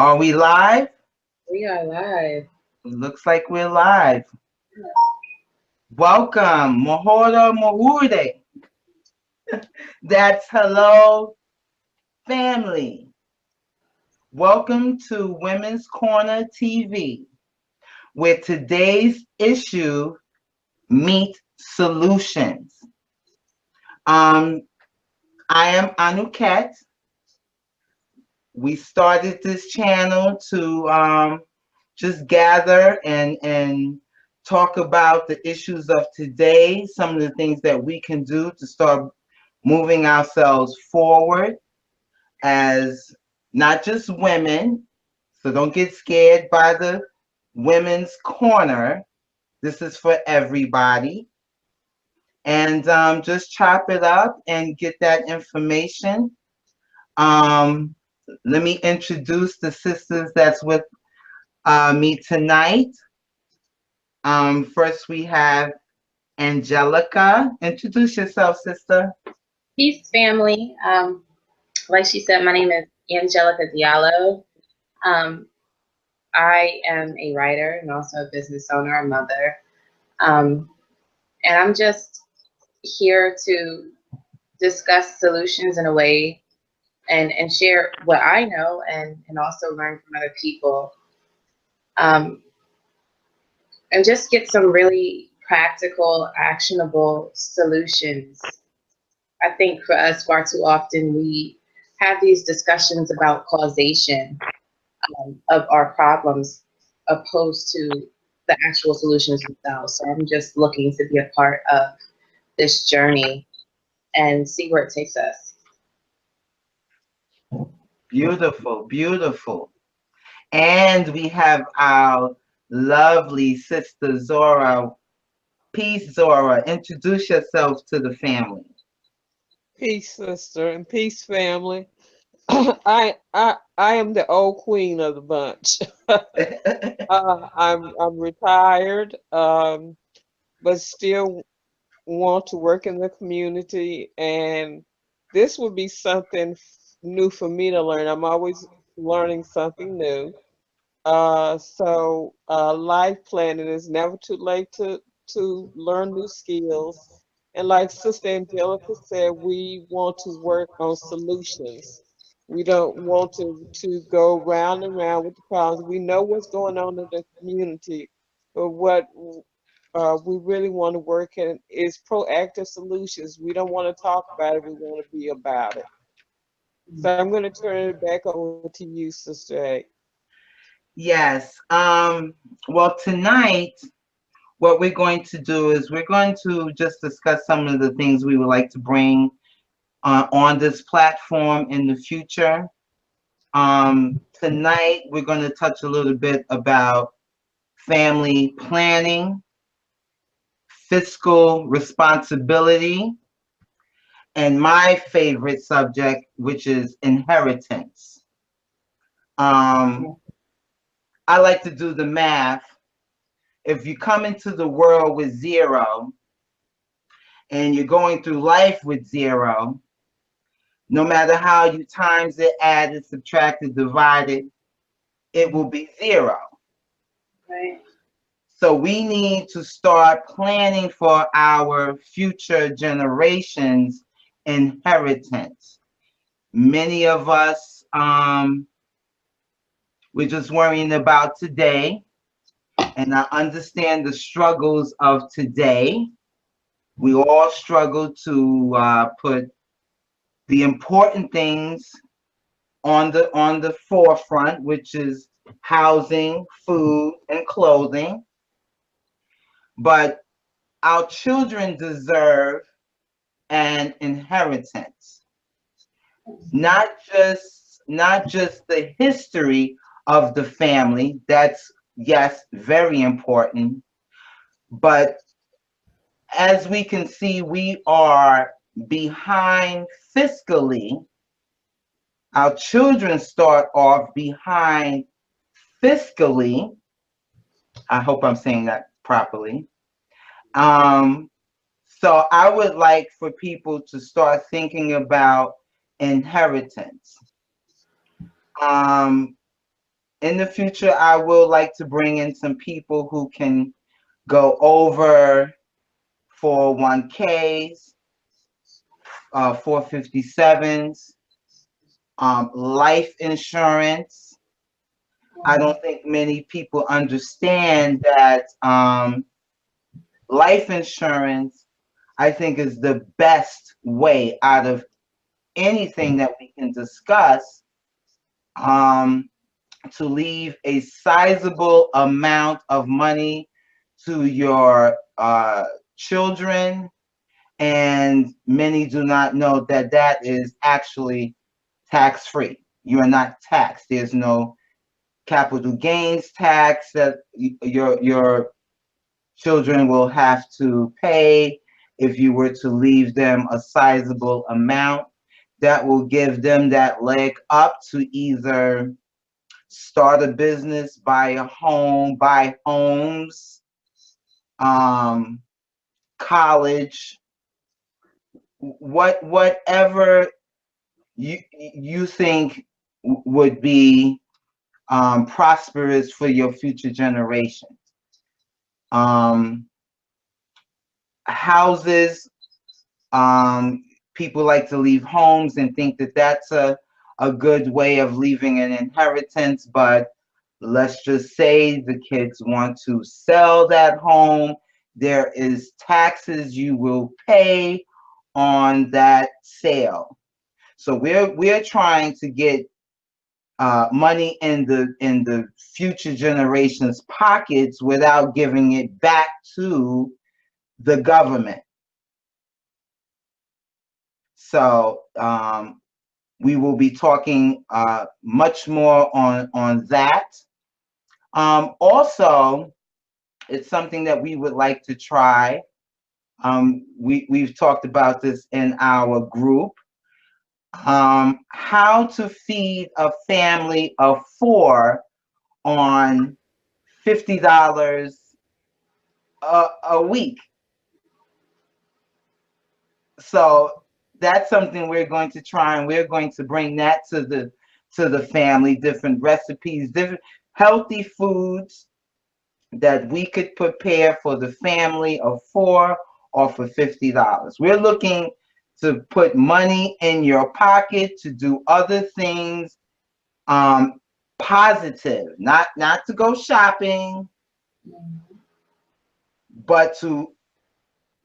Are we live? We are live. Looks like we're live. Welcome, Mahora Mahude. That's hello, family. Welcome to Women's Corner TV, where today's issue meet solutions. Um, I am Anuket. We started this channel to just gather and talk about the issues of today, some of the things that we can do to start moving ourselves forward as not just women. So don't get scared by the women's corner. This is for everybody. And just chop it up and get that information. Um, Let me introduce the sisters that's with me tonight. First, we have Angelica. Introduce yourself, sister. Peace, family. Like she said, my name is Angelica Diallo. Um, I am a writer and also a business owner, a mother. Um, and I'm just here to discuss solutions in a way and share what I know and also learn from other people. Um, and just get some really practical, actionable solutions. I think for us, far too often we have these discussions about causation of our problems opposed to the actual solutions themselves. So I'm just looking to be a part of this journey and see where it takes us. Beautiful, beautiful. And we have our lovely sister Zora. Peace, Zora. Introduce yourself to the family. Peace, sister, and peace, family. I am the old queen of the bunch. I'm retired, but still want to work in the community, and this would be something new for me to learn. I'm always learning something new. Life planning is never too late to learn new skills. And like Sister Angelica said, we want to work on solutions. We don't want to go round and round with the problems. We know what's going on in the community, but what we really want to work in is proactive solutions. We don't want to talk about it. We want to be about it. So I'm going to turn it back over to you, Sister A. Yes. Well, tonight, what we're going to do is we're going to just discuss some of the things we would like to bring on this platform in the future. Tonight, we're going to touch a little bit about family planning, fiscal responsibility, and my favorite subject, which is inheritance. Um, I like to do the math. If you come into the world with zero and you're going through life with zero, no matter how you times it, added, subtracted, divided, it will be zero. Right. So we need to start planning for our future generations' inheritance. Many of us, we're just worrying about today, and I understand the struggles of today. We all struggle to put the important things on the forefront, which is housing, food, and clothing. But our children deserve an inheritance, not just the history of the family. That's, yes, very important. But as we can see, we are behind fiscally. Our children start off behind fiscally. I hope I'm saying that properly. Um, so I would like for people to start thinking about inheritance. Um, in the future, I will like to bring in some people who can go over 401ks, 457s, life insurance. I Mhm. don't think many people understand that life insurance, I think, is the best way out of anything that we can discuss, um, to leave a sizable amount of money to your children. And many do not know that that is actually tax free. You are not taxed. There's no capital gains tax that your children will have to pay if you were to leave them a sizable amount. That will give them that leg up to either start a business, buy a home, buy homes, um, college, whatever you think would be prosperous for your future generation. Um, houses, people like to leave homes and think that that's a good way of leaving an inheritance, but let's just say the kids want to sell that home. There is taxes you will pay on that sale. So we're trying to get money in the future generations' pockets without giving it back to the government. So we will be talking much more on that. Also, it's something that we would like to try. We've talked about this in our group. How to feed a family of four on $50 a week. So that's something we're going to try, and we're going to bring that to the family. Different recipes, different healthy foods that we could prepare for the family of four, or for $50. We're looking to put money in your pocket to do other things, um, positive, not to go shopping, but to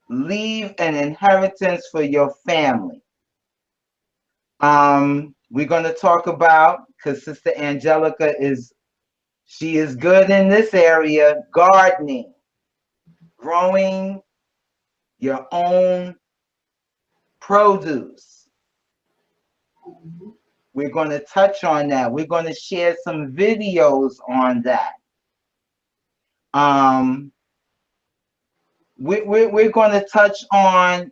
leave an inheritance for your family. We're going to talk about, because Sister Angelica she is good in this area, gardening, growing your own produce. We're going to touch on that. We're going to share some videos on that. Um, we're going to touch on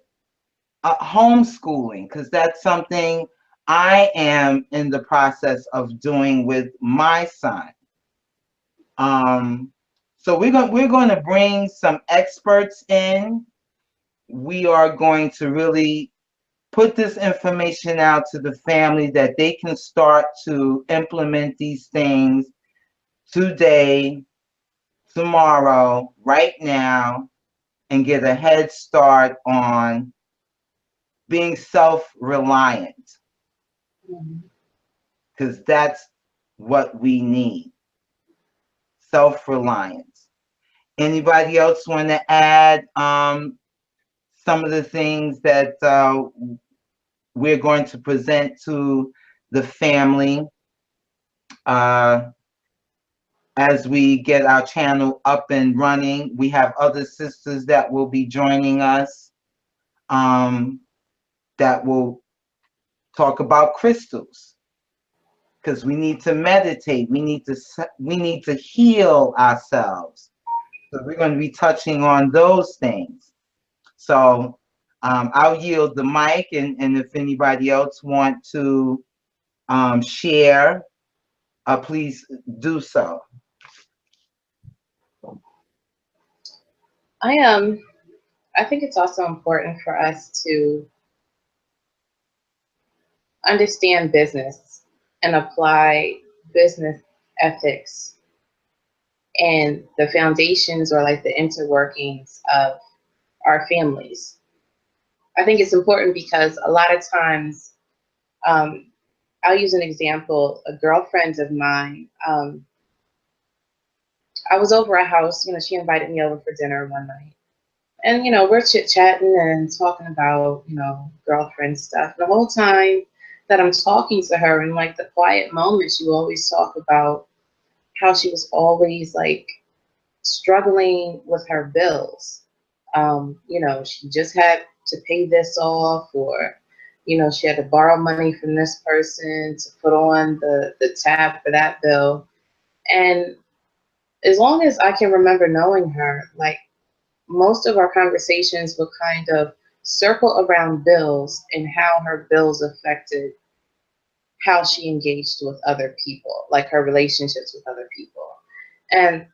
homeschooling, because that's something I am in the process of doing with my son. Um, so we're going to bring some experts in. We are going to really put this information out to the family that they can start to implement these things today, tomorrow, right now, and get a head start on being self-reliant, Mhm. because that's what we need. Self-reliance. Anybody else want to add some of the things that we're going to present to the family uh, as we get our channel up and running? We have other sisters that will be joining us, um, that will talk about crystals, because we need to meditate. We need to heal ourselves. So we're going to be touching on those things. So I'll yield the mic, and if anybody else want to share, please do so. I I think it's also important for us to understand business and apply business ethics and the foundations or like the interworkings of our families. I think it's important because a lot of times, um, I'll use an example. A girlfriend of mine, I was over a house, she invited me over for dinner one night. And, we're chit-chatting and talking about, girlfriend stuff. The whole time that I'm talking to her in like the quiet moments, you always talk about how she was always like struggling with her bills. She just had to pay this off, or, she had to borrow money from this person to put on the tab for that bill. And as long as I can remember knowing her, like most of our conversations would kind of circle around bills and how her bills affected how she engaged with other people, like her relationships with other people. And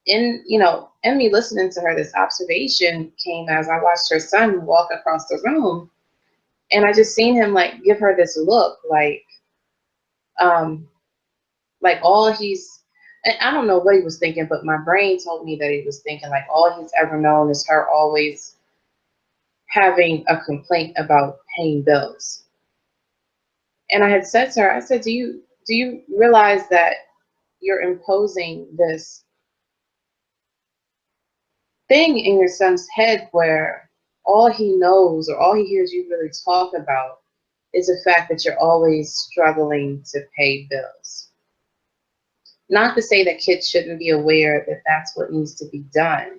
in me listening to her, this observation came as I watched her son walk across the room, and I just seen him like give her this look, um, like all he's, and I don't know what he was thinking, but my brain told me that he was thinking like all he's ever known is her always having a complaint about paying bills. And I had said to her, I said, do you realize that you're imposing this thing in your son's head where all he knows or all he hears you really talk about is the fact that you're always struggling to pay bills. Not to say that kids shouldn't be aware that that's what needs to be done,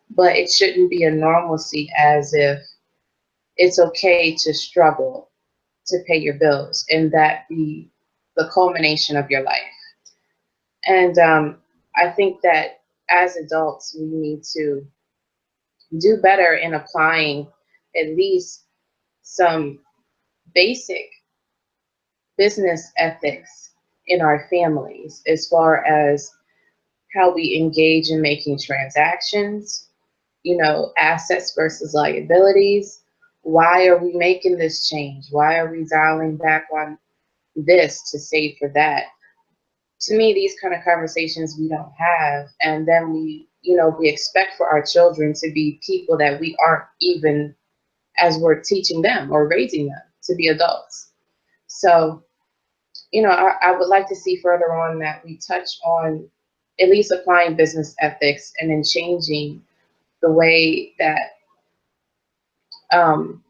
but it shouldn't be a normalcy as if it's okay to struggle to pay your bills and that be the culmination of your life. And I think that as adults, we need to do better in applying at least some basic business ethics in our families as far as how we engage in making transactions, assets versus liabilities. Why are we making this change? Why are we dialing back on this to save for that? To me, these kind of conversations we don't have. And then we expect for our children to be people that we aren't even as we're teaching them or raising them to be adults. So, I would like to see further on that we touch on at least applying business ethics and then changing the way that um,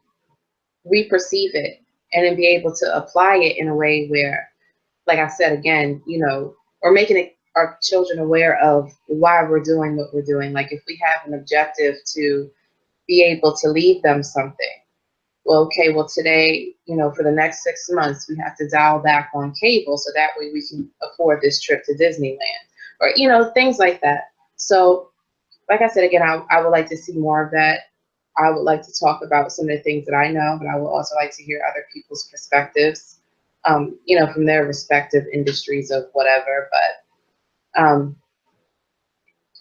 we perceive it, and then be able to apply it in a way where, like I said again, or making our children aware of why we're doing what we're doing. Like if we have an objective to be able to leave them something, well, okay, well today, for the next 6 months, we have to dial back on cable so that way we can afford this trip to Disneyland, or, things like that. So, like I said, again, I would like to see more of that. I would like to talk about some of the things that I know, but I would also like to hear other people's perspectives, from their respective industries of whatever. But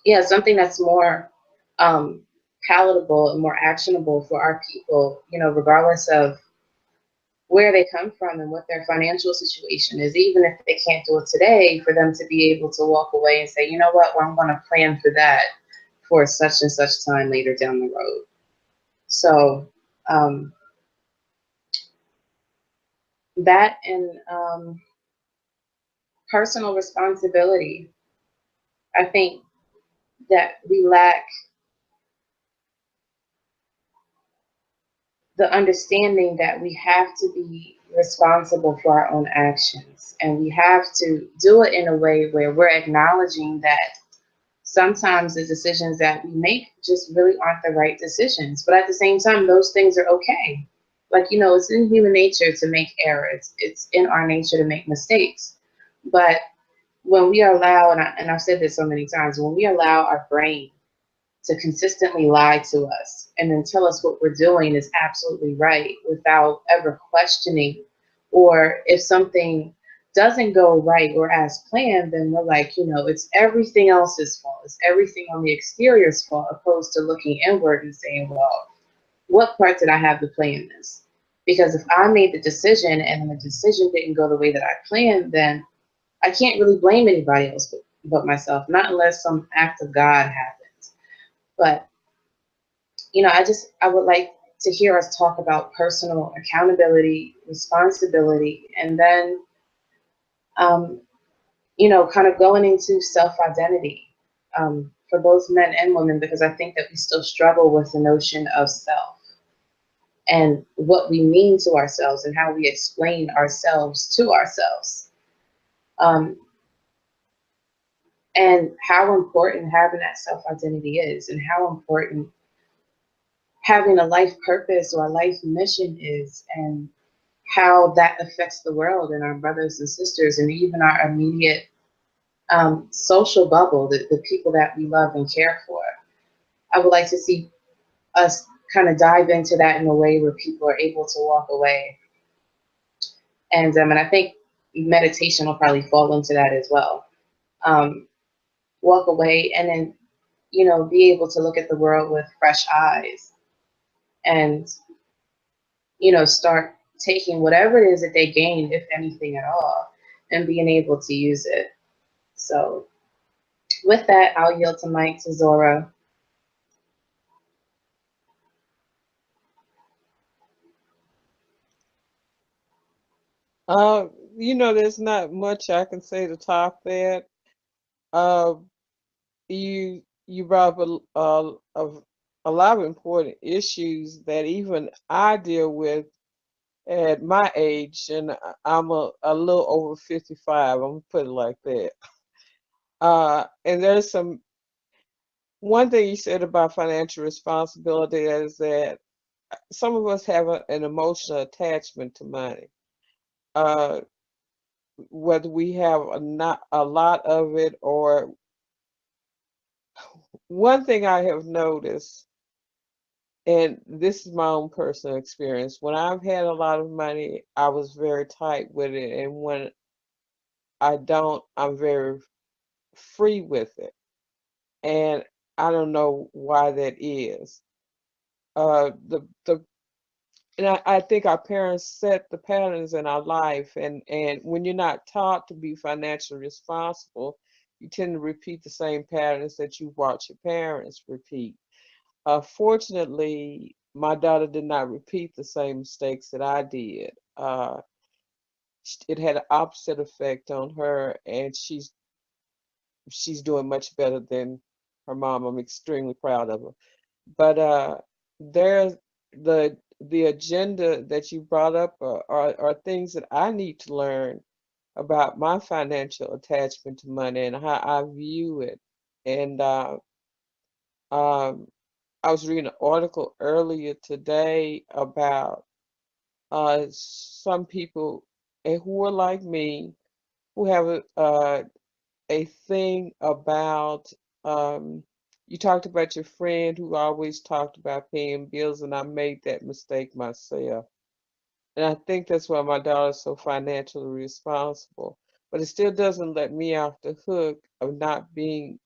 yeah, something that's more um, palatable and more actionable for our people, regardless of where they come from and what their financial situation is, even if they can't do it today, for them to be able to walk away and say, you know what, well, I'm going to plan for that for such and such time later down the road. So that and personal responsibility, I think that we lack the understanding that we have to be responsible for our own actions, and we have to do it in a way where we're acknowledging that sometimes the decisions that we make just really aren't the right decisions, but at the same time those things are okay. Like, it's in human nature to make errors, it's in our nature to make mistakes. But when we allow, and I've said this so many times, when we allow our brain to consistently lie to us and then tell us what we're doing is absolutely right without ever questioning, or if something doesn't go right or as planned, then we're like, it's everything else's fault. It's everything on the exterior's fault, opposed to looking inward and saying, well, what part did I have to play in this? Because if I made the decision and the decision didn't go the way that I planned, then I can't really blame anybody else but myself, not unless some act of God happens. But I would like to hear us talk about personal accountability, responsibility, and then um, kind of going into self-identity, for both men and women, because I think that we still struggle with the notion of self and what we mean to ourselves and how we explain ourselves to ourselves, um, and how important having that self-identity is, and how important having a life purpose or a life mission is, and how that affects the world and our brothers and sisters and even our immediate social bubble, the people that we love and care for. I would like to see us kind of dive into that in a way where people are able to walk away. And I think meditation will probably fall into that as well. Um, Walk away and then, be able to look at the world with fresh eyes and, start taking whatever it is that they gained, if anything at all, and being able to use it. So with that, I'll yield to Mike, to Zora. Uh, there's not much I can say to top that. Uh, you brought up a lot of important issues that even I deal with at my age, and I'm a little over 55. I'm gonna put it like that. And there's one thing you said about financial responsibility is that some of us have an emotional attachment to money. Uh, Whether we have not a lot of it, or one thing I have noticed, and this is my own personal experience, when I've had a lot of money, I was very tight with it, and when I don't, I'm very free with it. And I don't know why that is. The And I think our parents set the patterns in our life, and when you're not taught to be financially responsible, you tend to repeat the same patterns that you watch your parents repeat. Fortunately, my daughter did not repeat the same mistakes that I did. It had an opposite effect on her, and she's doing much better than her mom. I'm extremely proud of her. But there's the agenda that you brought up are things that I need to learn about my financial attachment to money and how I view it. And um, I was reading an article earlier today about some people who are like me, who have a thing about you talked about your friend who always talked about paying bills, and I made that mistake myself. And I think that's why my daughter's so financially responsible. But it still doesn't let me off the hook of not being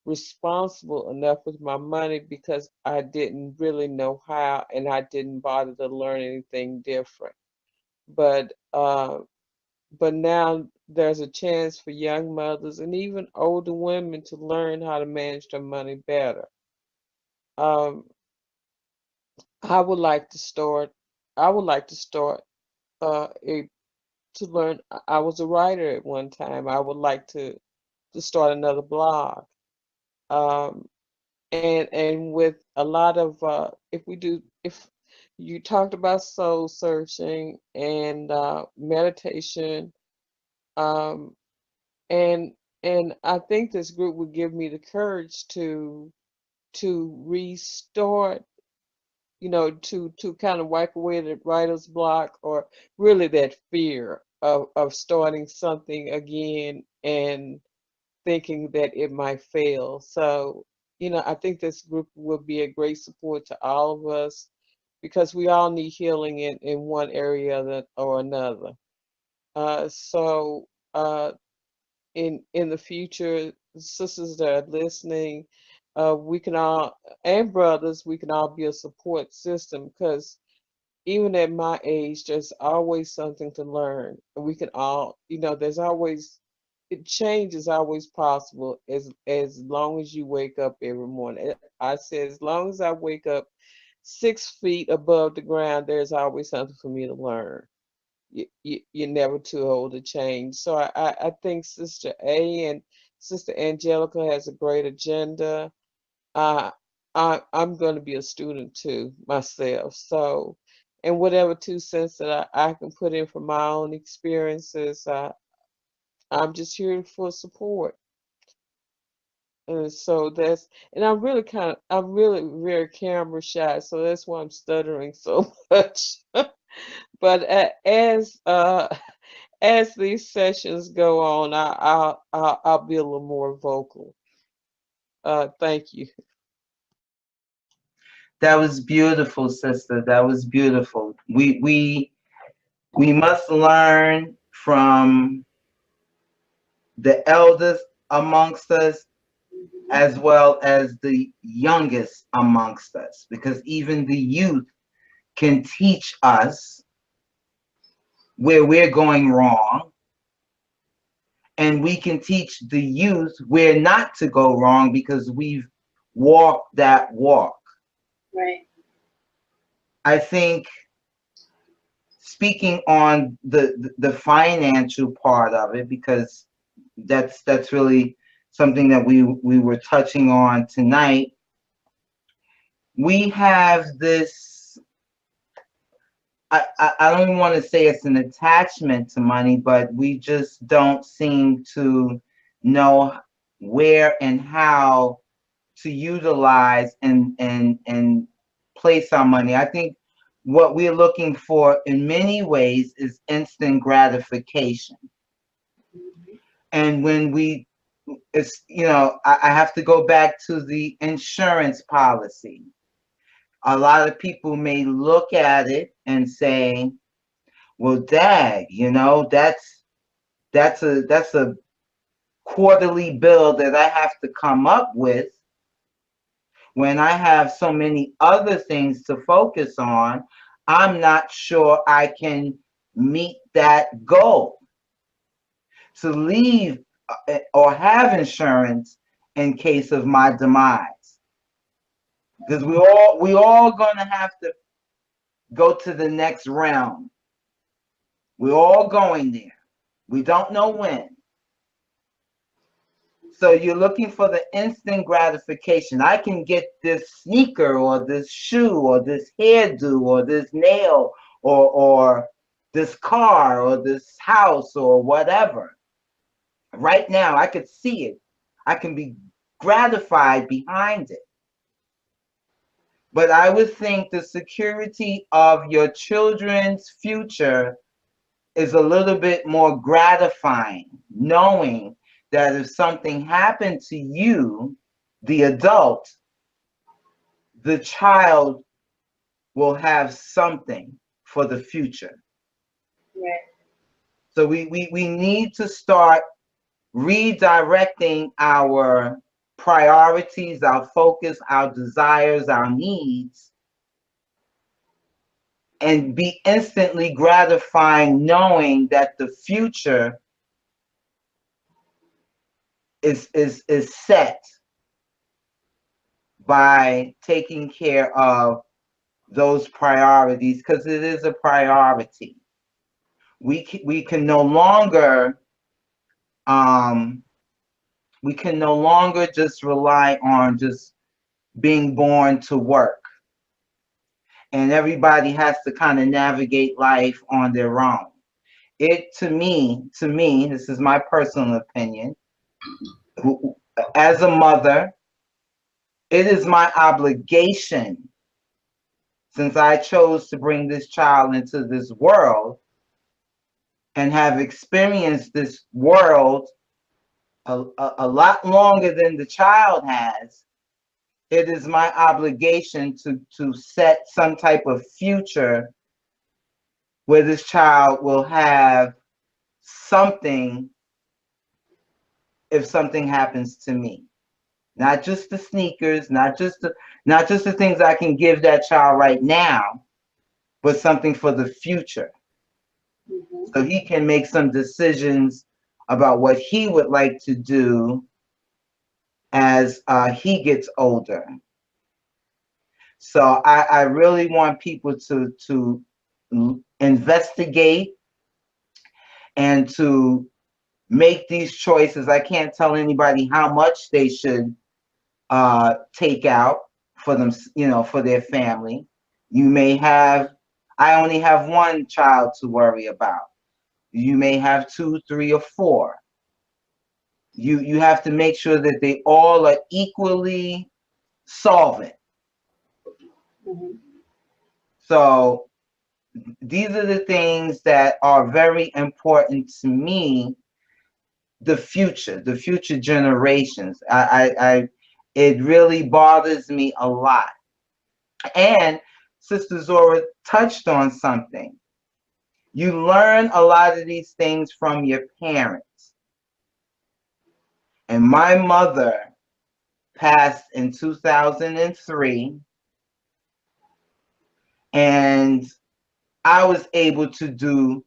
responsible enough with my money because I didn't really know how, and I didn't bother to learn anything different. But but now there's a chance for young mothers and even older women to learn how to manage their money better. Um, I would like to start. I would like to start a to learn. I was a writer at one time. I would like to start another blog. Um, and with a lot of if you talked about soul searching and meditation, um, and I think this group would give me the courage to restart, to kind of wipe away the writer's block, or really that fear of starting something again and thinking that it might fail. So, I think this group will be a great support to all of us because we all need healing in one area or another. So in the future, sisters that are listening, we can all, and brothers, we can all be a support system because even at my age, there's always something to learn. And we can all, there's always change is always possible as long as you wake up every morning. I said as long as I wake up 6 feet above the ground, there's always something for me to learn. You're never too old to change. So I think Sister A and Sister Angelica has a great agenda. Uh, I'm going to be a student too myself. So, and whatever 2 cents that I can put in from my own experiences, I'm just here for support. And so that's, and I'm really very camera shy, so that's why I'm stuttering so much. But as these sessions go on, I'll be a little more vocal. Thank you. That was beautiful, sister. That was beautiful. We must learn from the elders amongst us as well as the youngest amongst us, because even the youth can teach us where we're going wrong, and we can teach the youth where not to go wrong because we've walked that walk. Right. I think, speaking on the financial part of it, because that's really something that we were touching on tonight. We have this, I don't even want to say it's an attachment to money, but we just don't seem to know where and how to utilize and place our money. I think what we're looking for in many ways is instant gratification. And when we, it's, I have to go back to the insurance policy. A lot of people may look at it and say, well, dag, that's a quarterly bill that I have to come up with when I have so many other things to focus on. I'm not sure I can meet that goal to leave or have insurance in case of my demise. Because we all gonna have to go to the next realm. We're all going there. We don't know when. So you're looking for the instant gratification. I can get this sneaker or this shoe or this hairdo or this nail or this car or this house or whatever. Right now, I could see it. I can be gratified behind it. But I would think the security of your children's future is a little bit more gratifying, knowing that if something happened to you, the adult, the child will have something for the future. Right. So we need to start redirecting our priorities, our focus, our desires, our needs, and be instantly gratifying knowing that the future is set by taking care of those priorities, because it is a priority. We can no longer um we can no longer just rely on just being born to work, and everybody has to kind of navigate life on their own. It, to me, this is my personal opinion, as a mother, it is my obligation, since I chose to bring this child into this world and have experienced this world a lot longer than the child has. It is my obligation to set some type of future where this child will have something if something happens to me. Not just the sneakers, not just the things I can give that child right now, but something for the future. Mm-hmm. So he can make some decisions about what he would like to do as he gets older. So I really want people to investigate and to make these choices. I can't tell anybody how much they should take out for them, for their family. You may have, I only have one child to worry about. You may have two, three, or four. You have to make sure that they all are equally solvent. Mhm. So these are the things that are very important to me. The future generations. It really bothers me a lot. And Sister Zora touched on something. You learn a lot of these things from your parents. And my mother passed in 2003, and I was able to do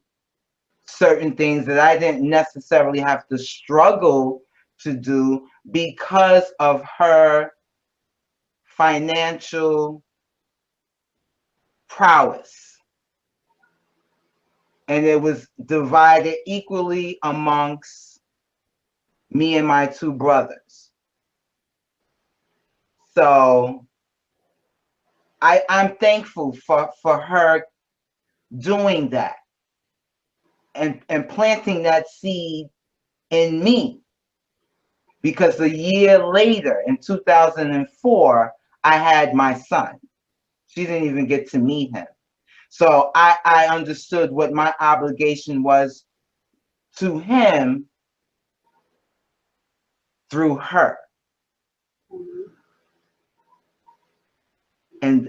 certain things that I didn't necessarily have to struggle to do because of her financial prowess. And it was divided equally amongst me and my two brothers. So I'm thankful for her doing that and planting that seed in me, because a year later in 2004 I had my son. She didn't even get to meet him. So I understood what my obligation was to him through her. Mhm.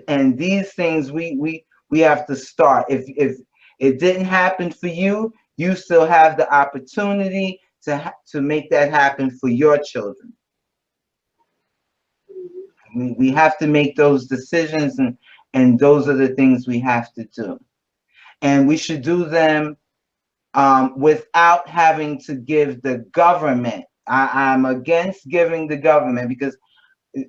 And these things we have to start. If it didn't happen for you, you still have the opportunity to make that happen for your children. We have to make those decisions, and those are the things we have to do. And we should do them without having to give the government. I'm against giving the government, because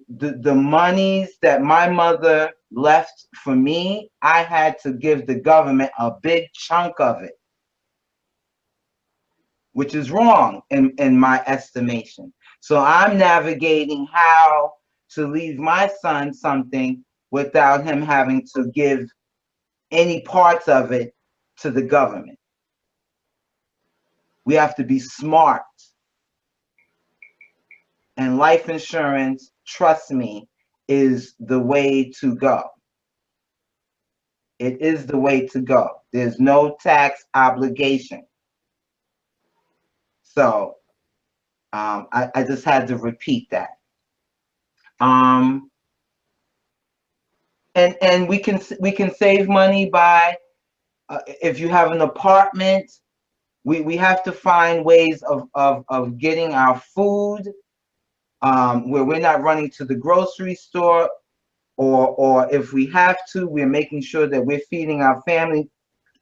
the monies that my mother left for me, I had to give the government a big chunk of it, which is wrong in my estimation. So I'm navigating how to leave my son something without him having to give any parts of it to the government. We have to be smart. And life insurance, trust me, is the way to go. It is the way to go. There's no tax obligation. So I just had to repeat that. Um, and we can save money by, if you have an apartment, we have to find ways of getting our food, where we're not running to the grocery store, or if we have to, we're making sure that we're feeding our family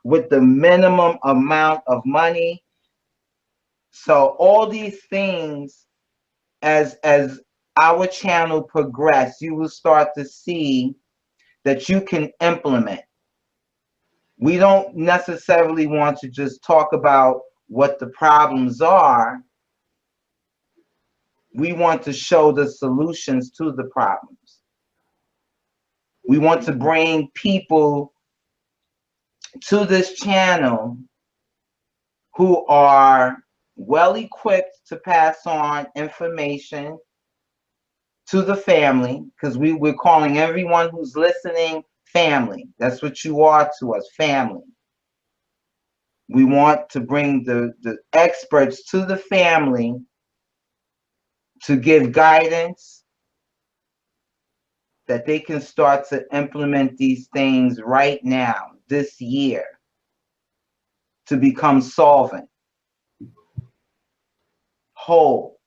with the minimum amount of money. So all these things, as our channel progress, you will start to see that you can implement. We don't necessarily want to just talk about what the problems are. We want to show the solutions to the problems. We want to bring people to this channel who are well equipped to pass on information to the family, because we're calling everyone who's listening family. That's what you are to us, family. We want to bring the experts to the family to give guidance, that they can start to implement these things right now, this year, to become solvent, whole.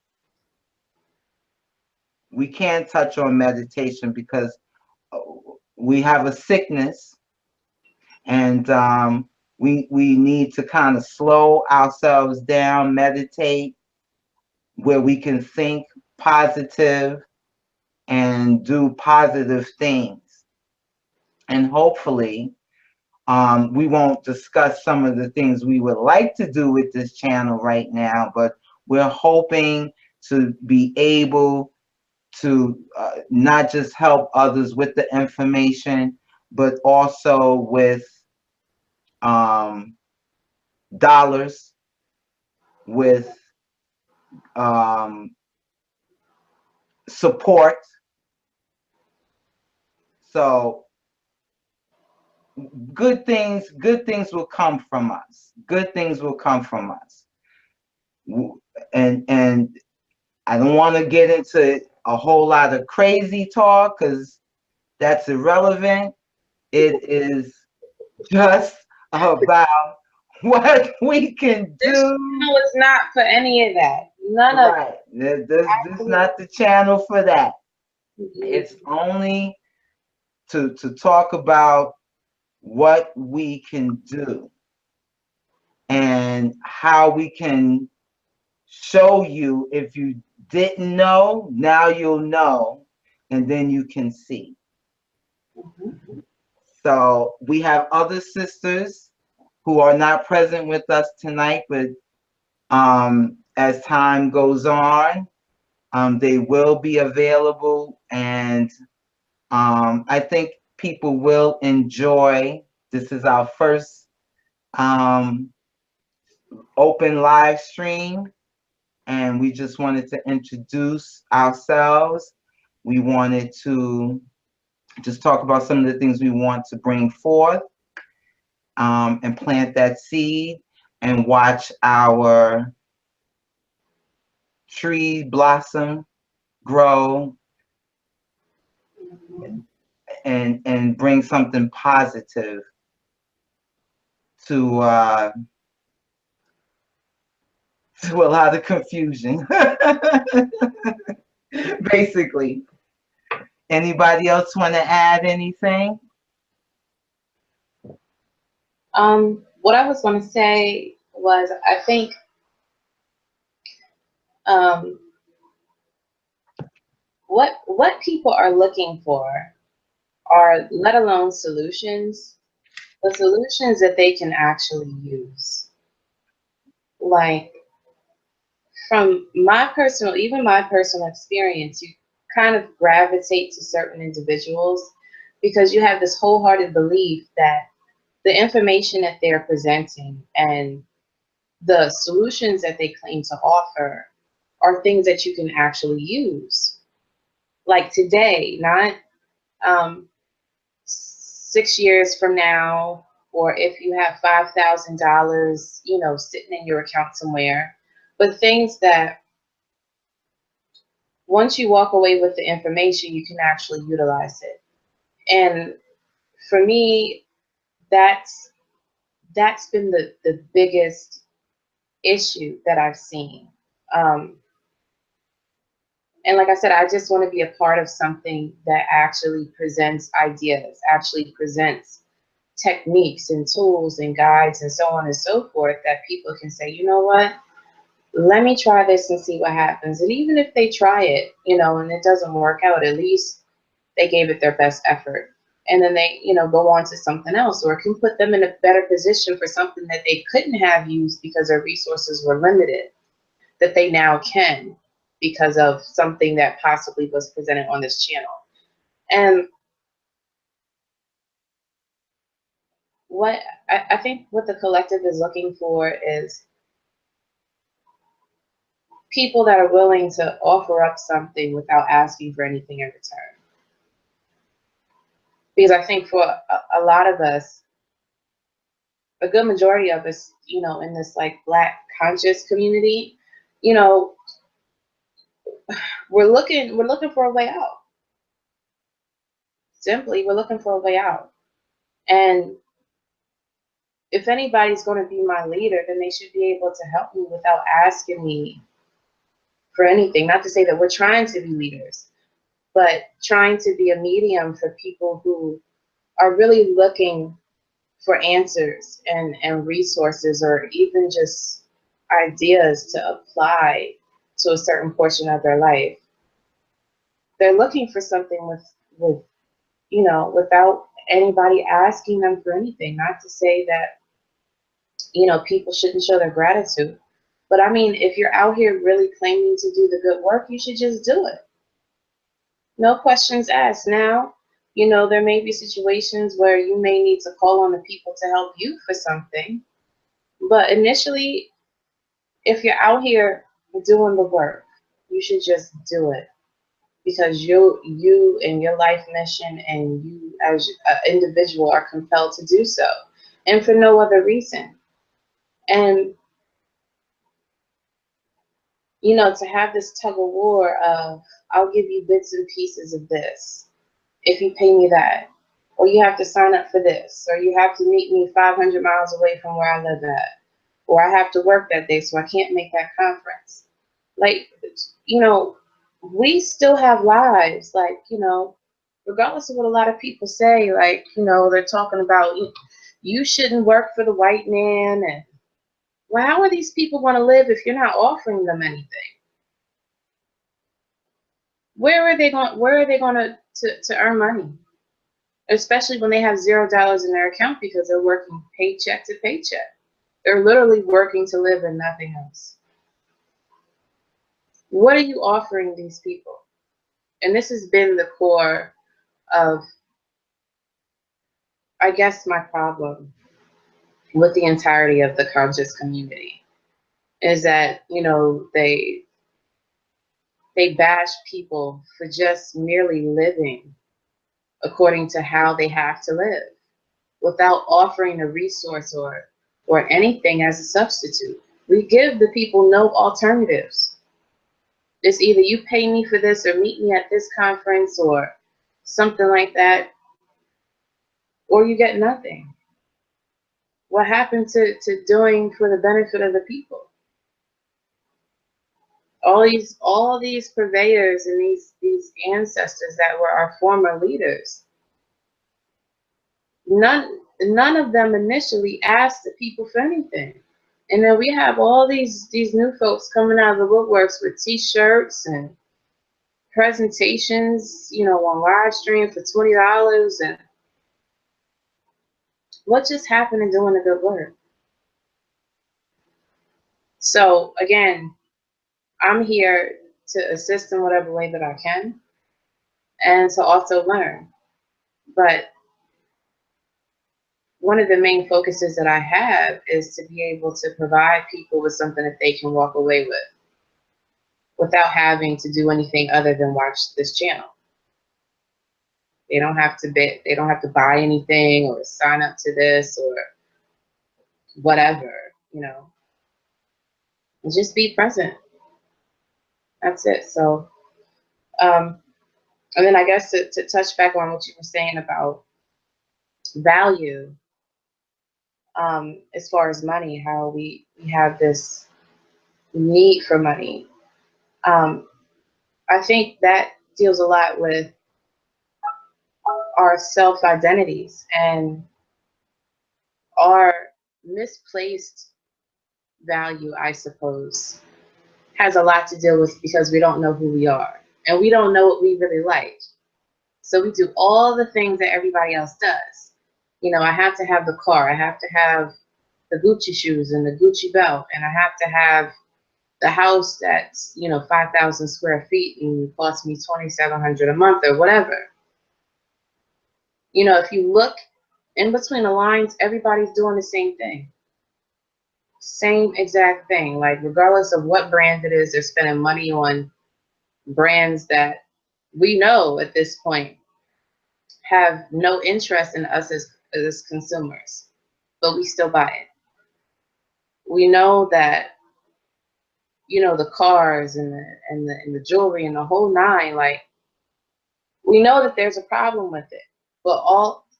We can't touch on meditation because we have a sickness, and we need to kind of slow ourselves down, meditate, where we can think positive and do positive things. And hopefully, we won't discuss some of the things we would like to do with this channel right now, but we're hoping to be able to not just help others with the information, but also with dollars, with support. So good things will come from us. Good things will come from us. And I don't want to get into a whole lot of crazy talk because that's irrelevant. It is just about what we can This do. channel is not for any of that. None of Right. This is not the channel for that. it. It's only to talk about what we can do and how we can show you. If you didn't know, now you'll know, and then you can see. So we have other sisters who are not present with us tonight, but as time goes on, they will be available, and I think people will enjoy. This is our first open live stream, and we just wanted to introduce ourselves. We wanted to just talk about some of the things we want to bring forth, and plant that seed and watch our tree blossom, grow, and bring something positive to to a lot of confusion. Basically. Anybody else want to add anything? What I was going to say was, I think um, what people are looking for are, let alone solutions, the solutions that they can actually use. Like, from my personal, even my personal experience, you kind of gravitate to certain individuals because you have this wholehearted belief that the information that they're presenting and the solutions that they claim to offer are things that you can actually use. Like today, not 6 years from now, or if you have $5,000, sitting in your account somewhere, but things that once you walk away with the information, you can actually utilize it. And for me, that's been the biggest issue that I've seen. And like I said, I just want to be a part of something that actually presents ideas, actually presents techniques and tools and guides and so on and so forth, that people can say, you know what, let me try this and see what happens. And even if they try it, and it doesn't work out, at least they gave it their best effort. And then they, go on to something else, or it can put them in a better position for something that they couldn't have used because their resources were limited, that they now can, because of something that possibly was presented on this channel. And what I think what the collective is looking for is people that are willing to offer up something without asking for anything in return. Because I think for a lot of us, a good majority of us, in this like Black conscious community, we're looking for a way out. Simply, we're looking for a way out. And if anybody's going to be my leader, then they should be able to help me without asking me for anything. Not to say that we're trying to be leaders, but trying to be a medium for people who are really looking for answers and resources, or even just ideas to apply to a certain portion of their life. They're looking for something with without anybody asking them for anything. Not to say that, people shouldn't show their gratitude. But I mean, if you're out here really claiming to do the good work, you should just do it. No questions asked. Now, there may be situations where you may need to call on the people to help you for something. But initially, if you're out here doing the work, you should just do it, because you and your life mission and you as an individual are compelled to do so, and for no other reason. And to have this tug of war of, I'll give you bits and pieces of this if you pay me that, or you have to sign up for this, or you have to meet me 500 miles away from where I live at, or I have to work that day so I can't make that conference. Like, we still have lives, like, regardless of what a lot of people say, like, they're talking about you shouldn't work for the white man. And well, how are these people going to live if you're not offering them anything? Where are they going to earn money? Especially when they have $0 in their account because they're working paycheck to paycheck. They're literally working to live and nothing else. What are you offering these people? And this has been the core of, I guess, my problem with the entirety of the conscious community, is that, they bash people for just merely living according to how they have to live, without offering a resource or anything as a substitute. We give the people no alternatives. It's either you pay me for this, or meet me at this conference, or something like that, or you get nothing. What happened to doing for the benefit of the people? All these purveyors and these ancestors that were our former leaders, none of them initially asked the people for anything. And then we have all these new folks coming out of the woodworks with T-shirts and presentations, on live stream for $20. And what just happened in doing the good work? So again, I'm here to assist in whatever way that I can, and to also learn. But one of the main focuses that I have is to be able to provide people with something that they can walk away with without having to do anything other than watch this channel. They don't have to buy anything or sign up to this or whatever, just be present. That's it. So, and then I guess to touch back on what you were saying about value, as far as money, how we have this need for money. I think that deals a lot with our self-identities, and our misplaced value, I suppose, has a lot to do with, because we don't know who we are and we don't know what we really like. So we do all the things that everybody else does. I have to have the car, I have to have the Gucci shoes and the Gucci belt, and I have to have the house that's 5,000 square feet and costs me $2,700 a month or whatever. If you look in between the lines, everybody's doing the same thing. Same exact thing. Like, regardless of what brand it is, they're spending money on brands that we know at this point have no interest in us as consumers, but we still buy it. We know that, the cars and the jewelry and the whole nine, like, we know that there's a problem with it, but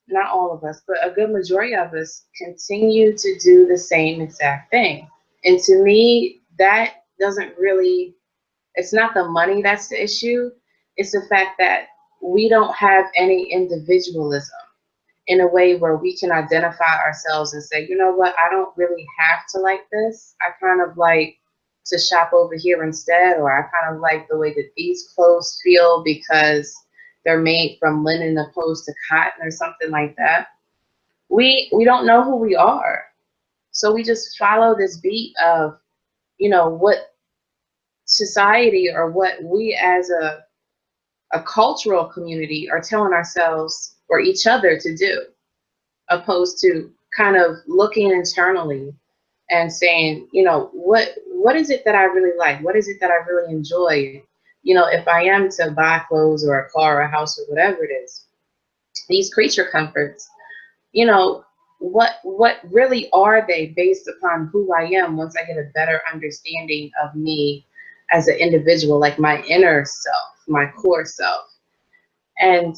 not all of us, but a good majority of us continue to do the same exact thing. And to me, that doesn't really, it's not the money that's the issue. It's the fact that we don't have any individualism. in a way where we can identify ourselves and say, you know what, I don't really have to like this. I kind of like to shop over here instead, or I kind of like the way that these clothes feel because they're made from linen opposed to cotton or something like that. We don't know who we are. So we just follow this beat of, what society or what we as a cultural community are telling ourselves or each other to do, opposed to kind of looking internally and saying, what is it that I really like? What is it that I really enjoy? If I am to buy clothes or a car or a house or whatever it is, these creature comforts, you know, what really are they based upon who I am once I get a better understanding of me as an individual, like my inner self, my core self. And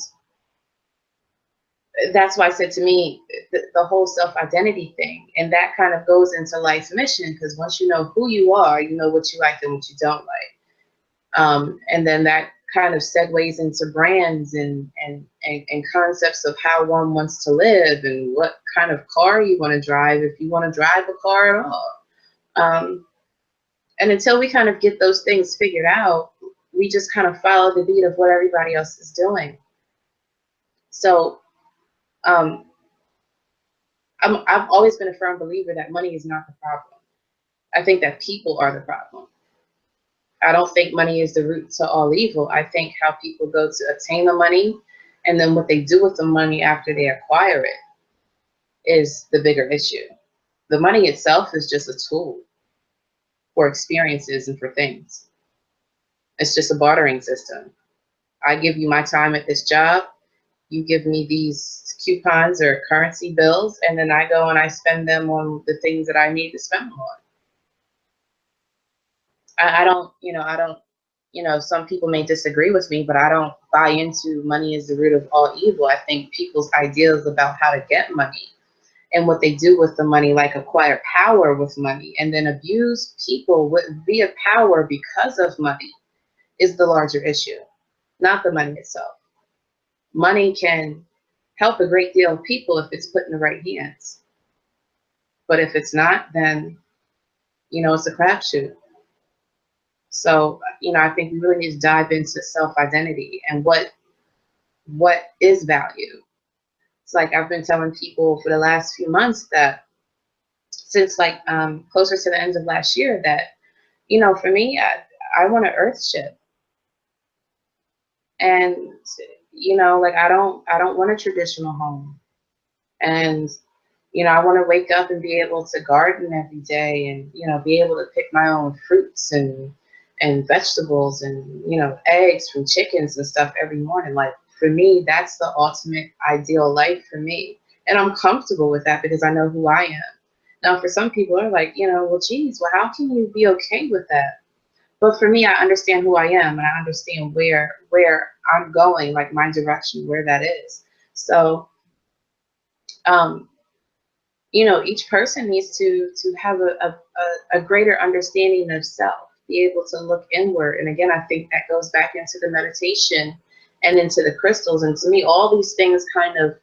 that's why I said, to me, the whole self-identity thing, and that kind of goes into life's mission, because once you know who you are, you know what you like and what you don't like. And then that kind of segues into brands and concepts of how one wants to live and what kind of car you want to drive, if you want to drive a car at all. And until we kind of get those things figured out, we just kind of follow the beat of what everybody else is doing. So I've always been a firm believer that money is not the problem. I think that people are the problem. I don't think money is the root to all evil. I think how people go to obtain the money and then what they do with the money after they acquire it is the bigger issue. The money itself is just a tool for experiences and for things. It's just a bartering system. I give you my time at this job, you give me these coupons or currency bills, and then I go and I spend them on the things that I need to spend them on. Some people may disagree with me, but I don't buy into money is the root of all evil. I think people's ideas about how to get money and what they do with the money, like acquire power with money and then abuse people via power because of money, is the larger issue, not the money itself. Money can help a great deal of people if it's put in the right hands. But if it's not, then, it's a crapshoot. So, I think we really need to dive into self-identity and what is value. It's like I've been telling people for the last few months that since closer to the end of last year that, for me, I want an earth ship. And, I don't want a traditional home. And, I want to wake up and be able to garden every day and, be able to pick my own fruits and vegetables and, eggs from chickens and stuff every morning. Like, for me, that's the ultimate ideal life for me. And I'm comfortable with that because I know who I am. Now, for some people are like, well, geez, well, how can you be okay with that? But for me, I understand who I am and I understand where I'm going, like my direction, where that is. So, each person needs to have a greater understanding of self, be able to look inward. And again, I think that goes back into the meditation and into the crystals. And to me, all these things kind of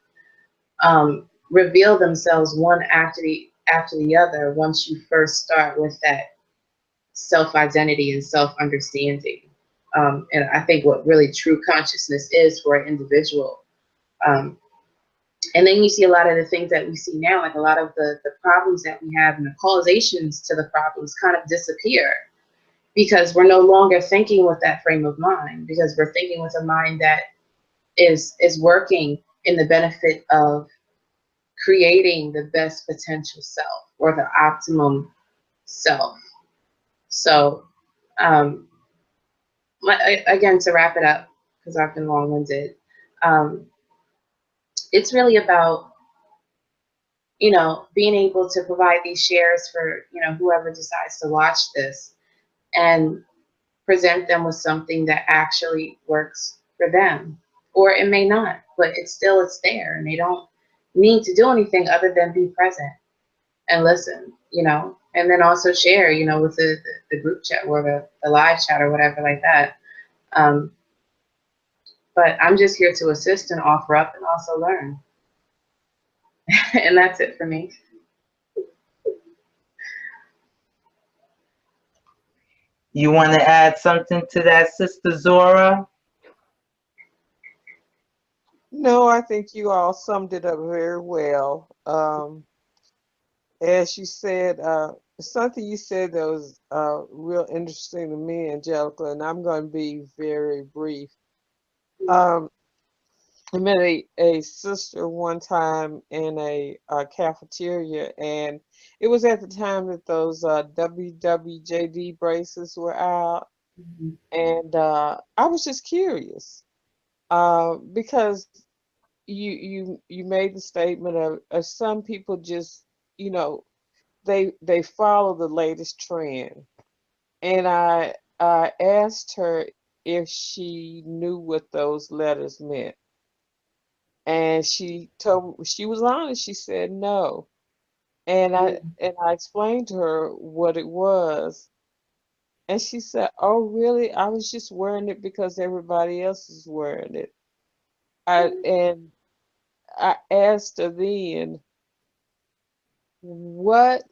reveal themselves one after the other once you first start with that self-identity and self-understanding. And I think what really true consciousness is for an individual. And then you see a lot of the things that we see now, like a lot of the problems that we have and the causations to the problems kind of disappear because we're no longer thinking with that frame of mind, because we're thinking with a mind that is working in the benefit of creating the best potential self or the optimum self. So, again, to wrap it up, because I've been long-winded, it's really about, being able to provide these shares for, whoever decides to watch this and present them with something that actually works for them. Or it may not, but it's there and they don't need to do anything other than be present and listen, and then also share, with the group chat or the live chat or whatever like that. But I'm just here to assist and offer up and also learn. And that's it for me. You want to add something to that, Sister Zora? No, I think you all summed it up very well. As you said, something you said that was real interesting to me, Angelica, and I'm going to be very brief. Um, I met a sister one time in a cafeteria, and it was at the time that those WWJD braces were out, Mhm. and I was just curious because you made the statement of some people just, you know, they follow the latest trend, and I asked her if she knew what those letters meant. And she told me, she was honest, she said no. And I explained to her what it was. And she said, "Oh, really? I was just wearing it because everybody else is wearing it." And I asked her then, "What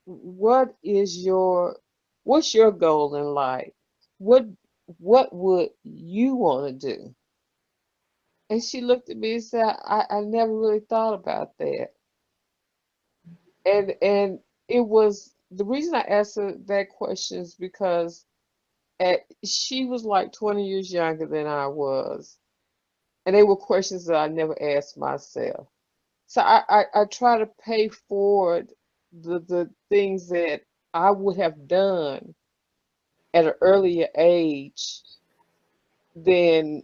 what is your what's your goal in life? What what would you want to do?" And she looked at me and said, I never really thought about that. And it was the reason I asked her that question is because she was like 20 years younger than I was, and they were questions that I never asked myself. So I try to pay forward the things that I would have done at an earlier age than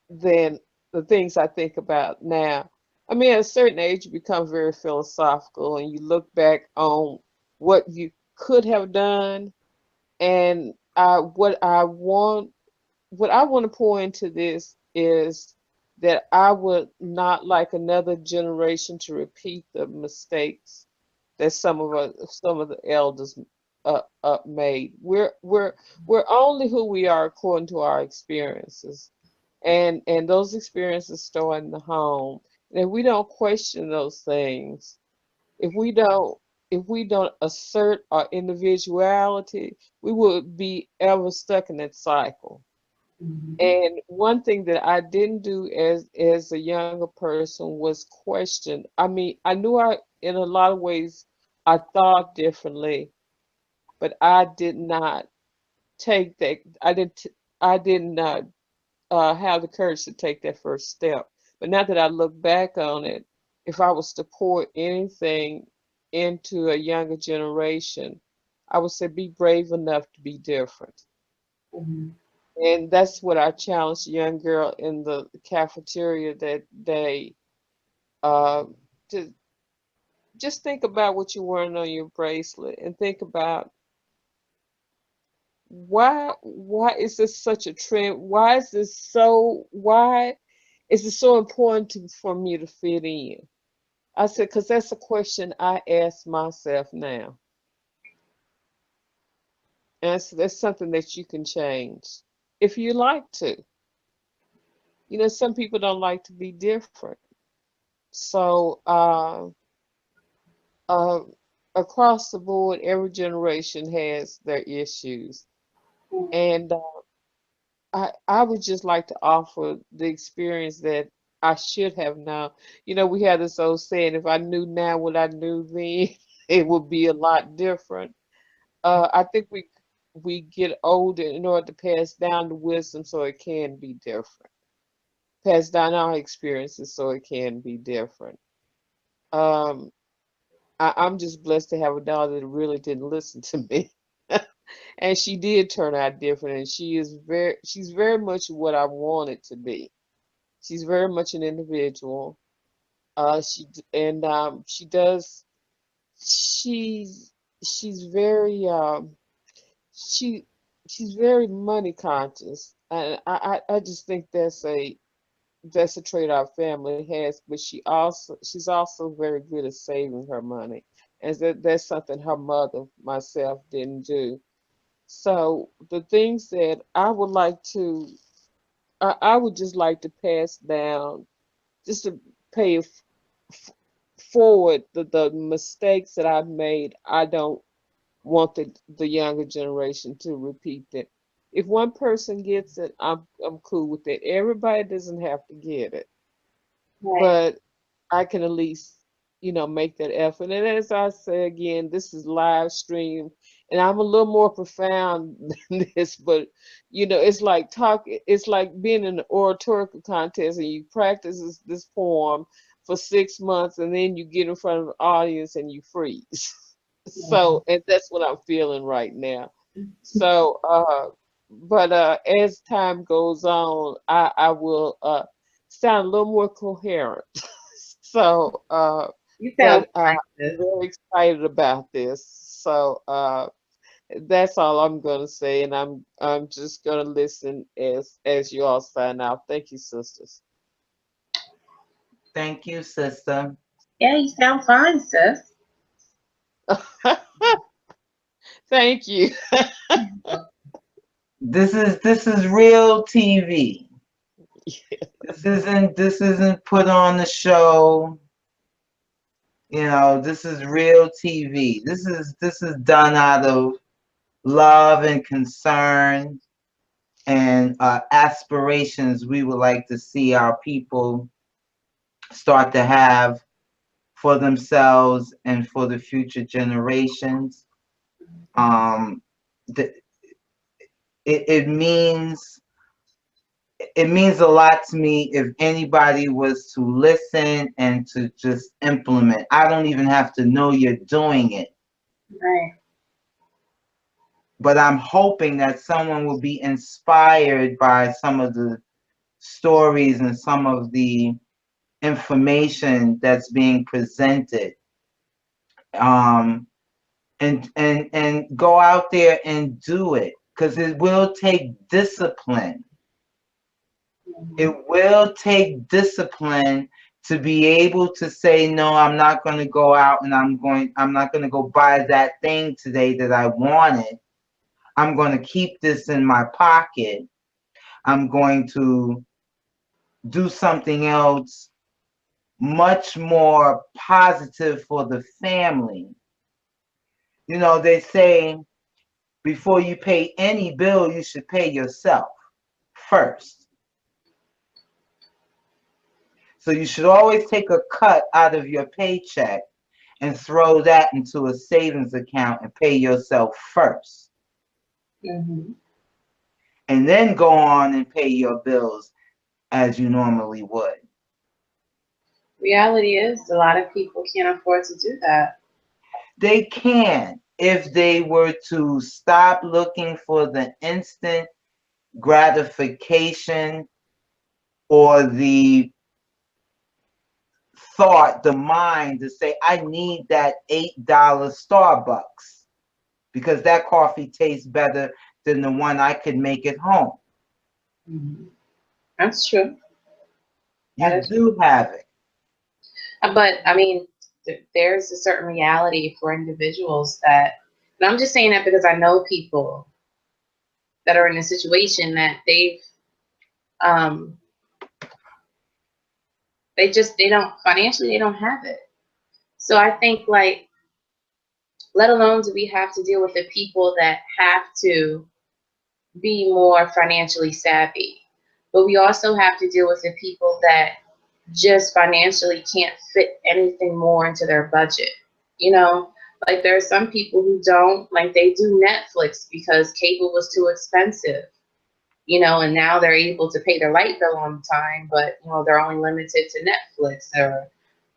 than the things I think about now. I mean, at a certain age, you become very philosophical and you look back on what you could have done. And what I want to pour into this is that I would not like another generation to repeat the mistakes that some of the elders made. We're only who we are according to our experiences, and those experiences start in the home. And if we don't question those things, if we don't if we don't assert our individuality, we would be ever stuck in that cycle. Mhm. And one thing that I didn't do as a younger person was question. I mean, I knew I in a lot of ways I thought differently, but I did not take that. I did not have the courage to take that first step. But now that I look back on it, if I was to pour anything into a younger generation, I would say be brave enough to be different. Mhm. And that's what I challenged the young girl in the cafeteria that day. Uh, to just think about what you're wearing on your bracelet and think about why is this such a trend? Why is it so important for me to fit in? I said, because that's a question I ask myself now. And that's something that you can change if you like to. You know, some people don't like to be different. So uh, across the board, every generation has their issues. And I would just like to offer the experience that I should have known. You know, we have this old saying, if I knew now what I knew then, it would be a lot different. I think we get older in order to pass down the wisdom so it can be different. Pass down our experiences so it can be different. Um, I'm just blessed to have a daughter that really didn't listen to me. And she did turn out different, and she's very much what I wanted to be. She's very much an individual. She does she's she's very she she's very money conscious, and I just think that's a trait our family has. But she's also very good at saving her money, and that's something her mother myself didn't do. So the things that I would just like to pass down, just to pay forward, the mistakes that I've made, I don't want the younger generation to repeat that. If one person gets it, I'm cool with it. Everybody doesn't have to get it, Right. but I can at least, make that effort. And as I say again, this is live stream, and I'm a little more profound than this, but it's like it's like being in an oratorical contest and you practice this poem for 6 months and then you get in front of an audience and you freeze. Mhm. So, and that's what I'm feeling right now. So, but as time goes on, I will sound a little more coherent. So, You sound but fine, I'm sis. very excited about this. So, that's all I'm gonna say, and I'm just gonna listen as you all sign out. Thank you, sisters. Thank you, sister. Yeah, you sound fine, sis. Thank you. This is real TV. This isn't put on the show. This is real TV. This is done out of love and concern and aspirations we would like to see our people start to have for themselves and for the future generations. Um, th- it means a lot to me if anybody was to listen and to just implement. I don't even have to know you're doing it, Right. but I'm hoping that someone will be inspired by some of the stories and some of the information that's being presented, um, and go out there and do it, because it will take discipline. It Mhm. will take discipline to be able to say, no, I'm not going to go out and I'm not going to go buy that thing today that I wanted. I'm going to keep this in my pocket. I'm going to do something else much more positive for the family. They say before you pay any bill, you should pay yourself first. So you should always take a cut out of your paycheck and throw that into a savings account and pay yourself first. Mhm. And then go on and pay your bills as you normally would. Reality is, a lot of people can't afford to do that. They can, if they were to stop looking for the instant gratification or the thought, the mind to say, I need that $8 Starbucks because that coffee tastes better than the one I could make at home. Mhm. That's true. That You is true. do have it. But I mean, there's a certain reality for individuals that, and I'm just saying that because I know people that are in a situation that um, they don't financially, they don't have it. So I think, like, let alone do we have to deal with the people that have to be more financially savvy, but we also have to deal with the people that just financially can't fit anything more into their budget. You know, like there are some people who don't, like, they do Netflix because cable was too expensive, and now they're able to pay their light bill on time, but they're only limited to Netflix or,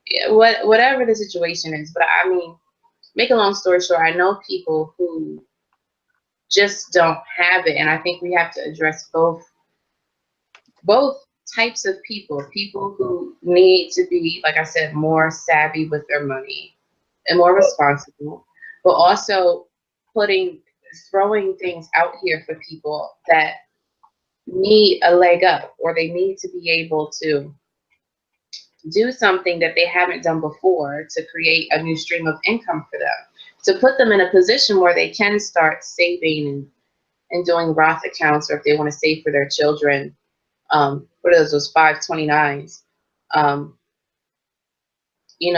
yeah, whatever the situation is. But I mean, make a long story short, I know people who just don't have it, and I think we have to address both types of people who need to be, like I said, more savvy with their money and more responsible, but also putting throwing things out here for people that need a leg up, or they need to be able to do something that they haven't done before to create a new stream of income for them, to put them in a position where they can start saving and doing Roth accounts, or if they want to save for their children, what are those 529s, um,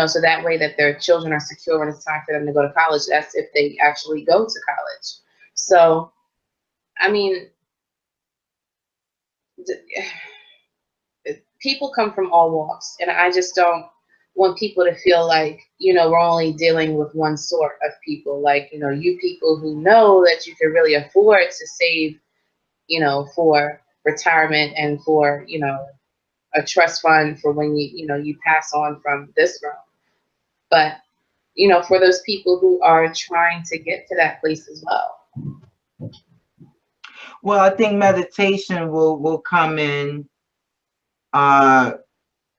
so that way that their children are secure when it's time for them to go to college. That's if they actually go to college. So, I mean, people come from all walks, and I just don't want people to feel like, we're only dealing with one sort of people. Like, you people who know that you can really afford to save, for retirement and for, a trust fund for when you pass on from this realm. But, for those people who are trying to get to that place as well. Well, I think meditation will come in uh,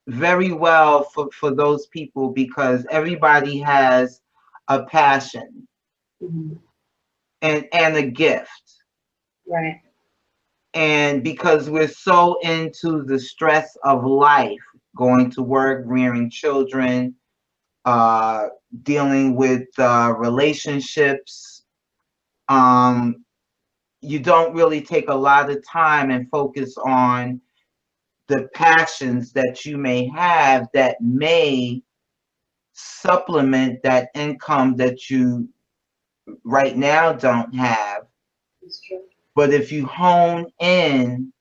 very well for those people, because everybody has a passion Mm-hmm. and a gift. Right. And because we're so into the stress of life, going to work, rearing children, uh, dealing with relationships, you don't really take a lot of time and focus on the passions that you may have that may supplement that income that you right now don't have. That's true. But if you hone in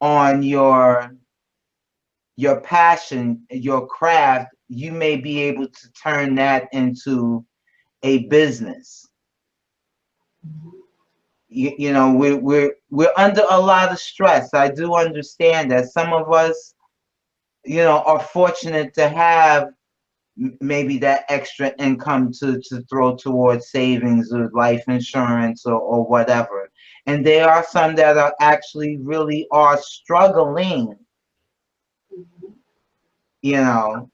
on your passion, your craft, you may be able to turn that into a business. Mm-hmm. We're under a lot of stress. I do understand that some of us, are fortunate to have maybe that extra income to throw towards savings or life insurance or whatever. And there are some that are actually really are struggling, Mm-hmm. you know.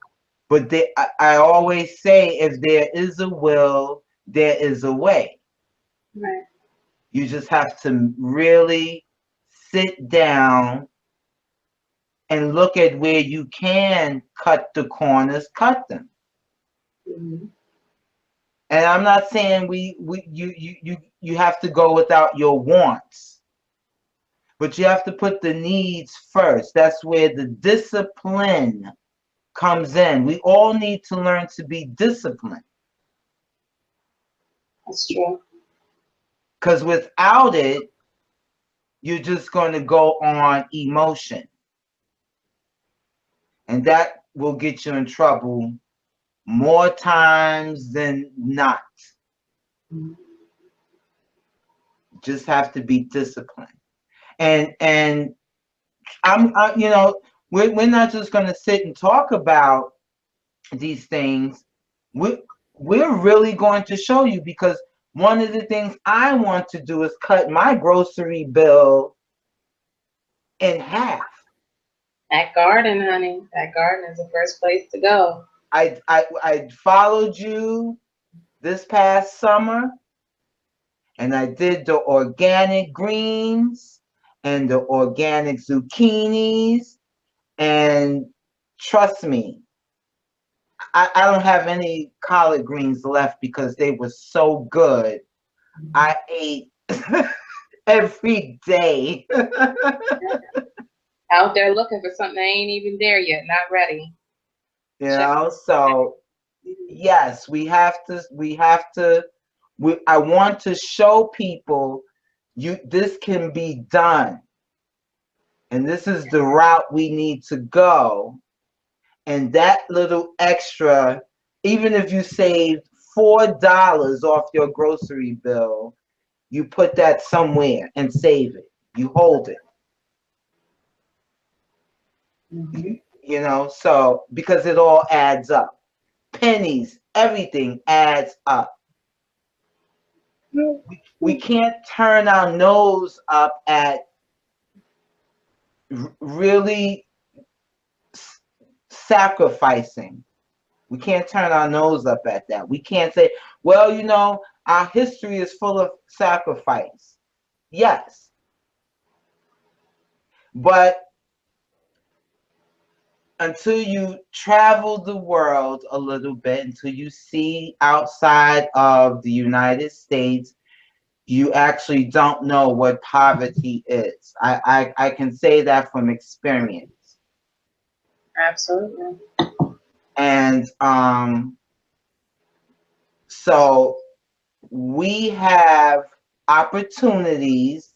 But I always say, if there is a will, there is a way. Right. You just have to really sit down and look at where you can cut the corners, cut them. Mm-hmm. And I'm not saying you have to go without your wants, but you have to put the needs first. That's where the discipline comes in. We all need to learn to be disciplined, That's true. because without it, you're just going to go on emotion, and that will get you in trouble more times than not. Mm-hmm. Just have to be disciplined. And we're not just going to sit and talk about these things. We're really going to show you, because one of the things I want to do is cut my grocery bill in half. That garden, honey. That garden is the first place to go. I followed you this past summer, and I did the organic greens and the organic zucchinis, and trust me, I don't have any collard greens left because they were so good. I ate every day. Out there looking for something that ain't even there yet, not ready. Check. So yes, I want to show people this can be done. And this is the route we need to go. And that little extra, even if you saved $4 off your grocery bill, you put that somewhere and save it. You hold it. Mm-hmm. So because it all adds up. Pennies, everything adds up. We can't turn our nose up at really sacrificing. We can't turn our nose up at that. We can't say, well, our history is full of sacrifice. Yes. But until you travel the world a little bit, until you see outside of the United States, you actually don't know what poverty is. I can say that from experience. Absolutely. And so we have opportunities,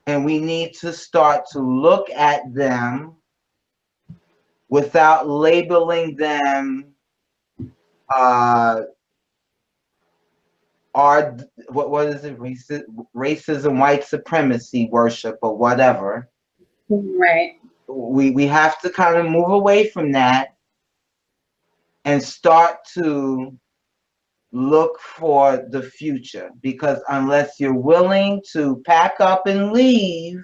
and we need to start to look at them without labeling them uh are what is it, racism, white supremacy worship, or whatever. Right. We have to kind of move away from that and start to look for the future, because unless you're willing to pack up and leave,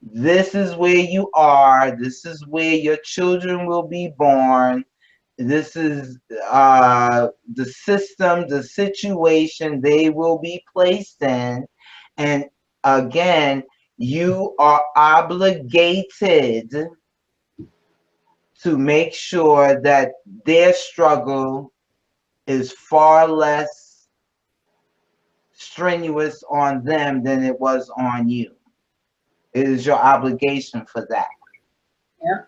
this is where you are, this is where your children will be born, this is the system, the situation they will be placed in. And again, you are obligated to make sure that their struggle is far less strenuous on them than it was on you. It is your obligation for that. Yeah,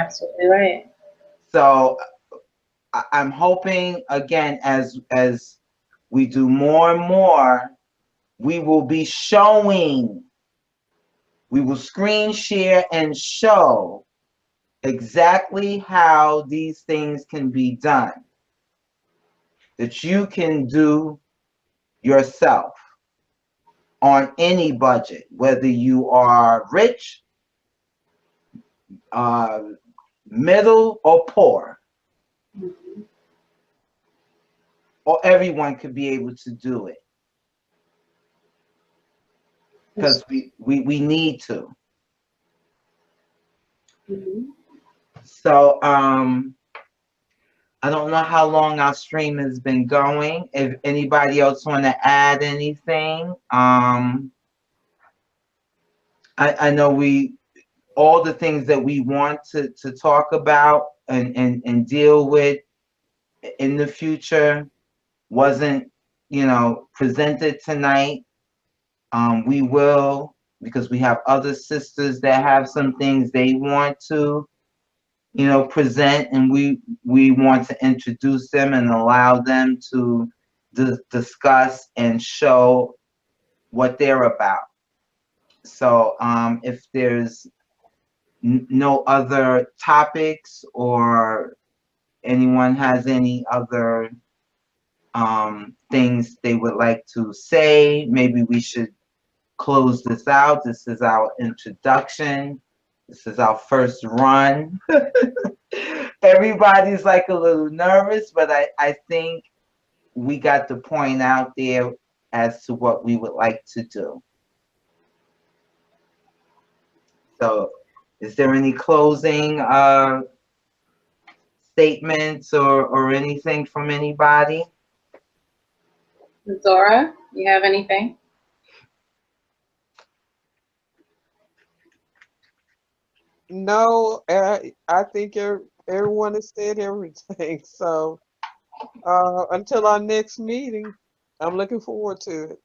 absolutely right. So I'm hoping, again, as we do more and more, we will be showing, we will screen share and show exactly how these things can be done, that you can do yourself on any budget, whether you are rich, uh, middle, or poor, Mhm. or everyone could be able to do it, because we need to. Mhm. So I don't know how long our stream has been going. If anybody else want to add anything, I know we, all the things that we want to talk about and deal with in the future wasn't, presented tonight. We will, because we have other sisters that have some things they want to, present, and we want to introduce them and allow them to discuss and show what they're about. So if there's no other topics, or anyone has any other things they would like to say, maybe we should close this out. This is our introduction. This is our first run. Everybody's like a little nervous, but I think we got the point out there as to what we would like to do. So is there any closing statements or anything from anybody? Zora, you have anything? No, I think everyone has said everything. So until our next meeting, I'm looking forward to it.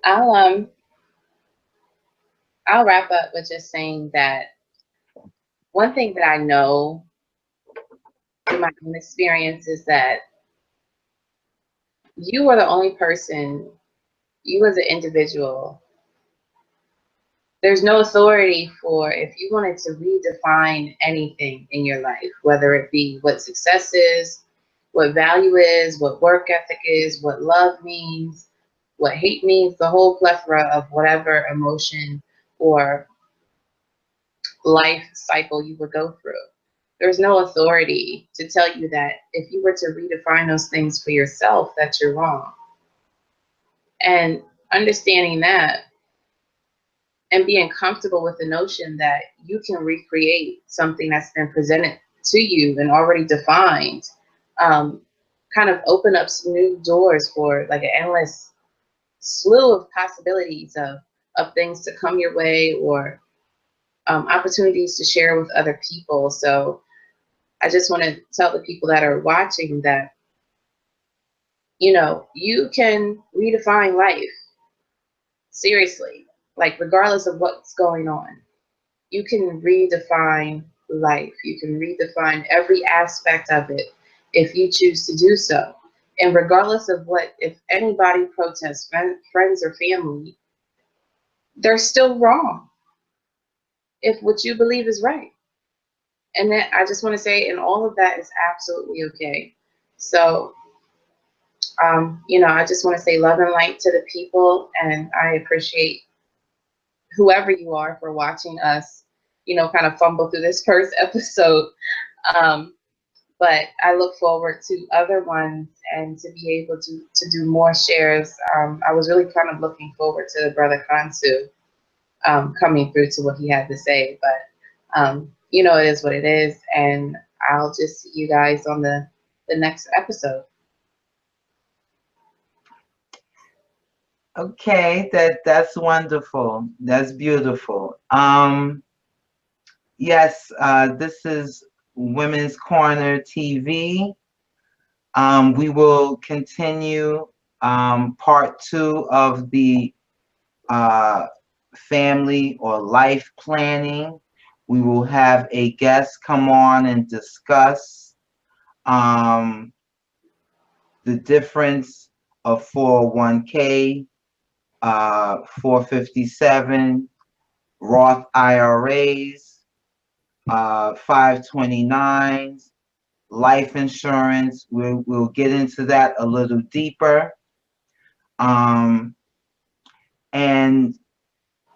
I'll um I'll wrap up with just saying that one thing that I know in my own experience is that you are the only person, you as an individual, there's no authority for, if you wanted to redefine anything in your life, whether it be what success is, what value is, what work ethic is, what love means, what hate means, the whole plethora of whatever emotion or life cycle you would go through. There's no authority to tell you that if you were to redefine those things for yourself, that you're wrong. And understanding that and being comfortable with the notion that you can recreate something that's been presented to you and already defined, kind of open up some new doors for like an endless slew of possibilities of things to come your way, or opportunities to share with other people. So I just want to tell the people that are watching that, you can redefine life, seriously, like regardless of what's going on. you can redefine life. You can redefine every aspect of it if you choose to do so. And regardless of what, if anybody protests, friends or family, they're still wrong if what you believe is right. And that I just want to say, and all of that is absolutely okay. So, I just want to say love and light to the people, and I appreciate whoever you are for watching us, kind of fumble through this first episode. Um, but I look forward to other ones and to be able to do more shares. I was really kind of looking forward to Brother Kansu coming through to what he had to say, but it is what it is, and I'll just see you guys on the next episode. Okay, that's wonderful. That's beautiful. Yes, this is Women's Corner TV. We will continue part two of the uh, family or life planning. We will have a guest come on and discuss um, the difference of 401k, 457, Roth IRAs, 529s, life insurance. We'll get into that a little deeper. Um, and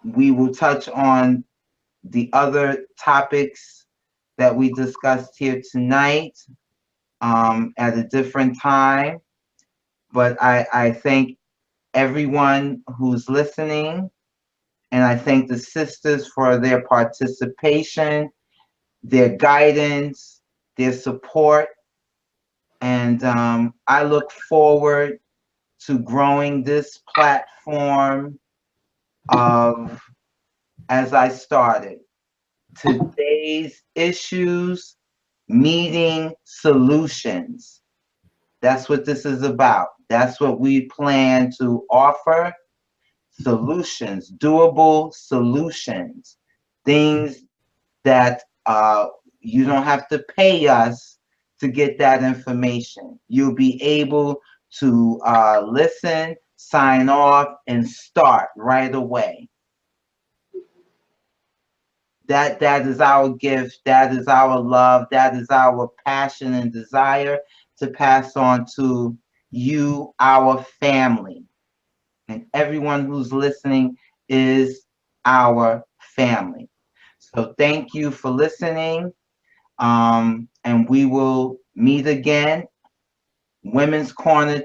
we will touch on the other topics that we discussed here tonight at a different time. But I thank everyone who's listening, and I thank the sisters for their participation, their guidance, their support. And I look forward to growing this platform of, as I started, today's issues meeting solutions. That's what this is about. That's what we plan to offer: solutions, doable solutions, things that you don't have to pay us to get that information. You'll be able to listen, sign off, and start right away. That is our gift. That is our love. That is our passion and desire to pass on to you, our family. And everyone who's listening is our family. So thank you for listening. And we will meet again. Women's Corner